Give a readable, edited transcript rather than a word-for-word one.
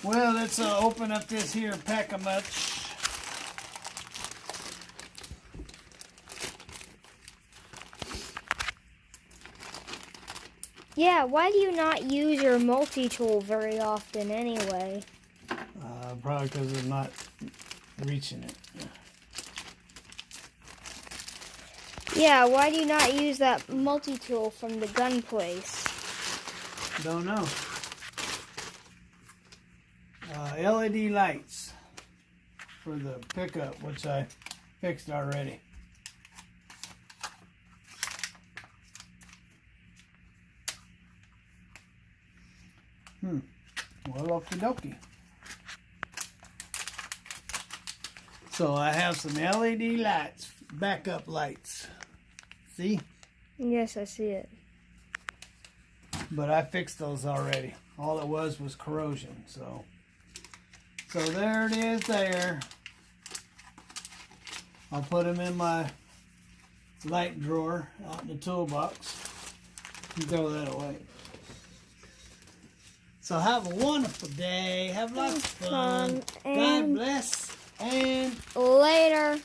Well, let's open up this here pack-a-much. Yeah, why do you not use your multi-tool very often anyway? Probably because I'm not reaching it. Yeah, why do you not use that multi-tool from the gun place? Don't know. LED lights for the pickup, which I fixed already. Well, okie dokie. So I have some LED lights, backup lights. See? Yes, I see it. But I fixed those already. All it was corrosion. So there it is there. I'll put them in my light drawer out in the toolbox and throw that away. So have a wonderful day. Have lots of fun. God bless. And Later.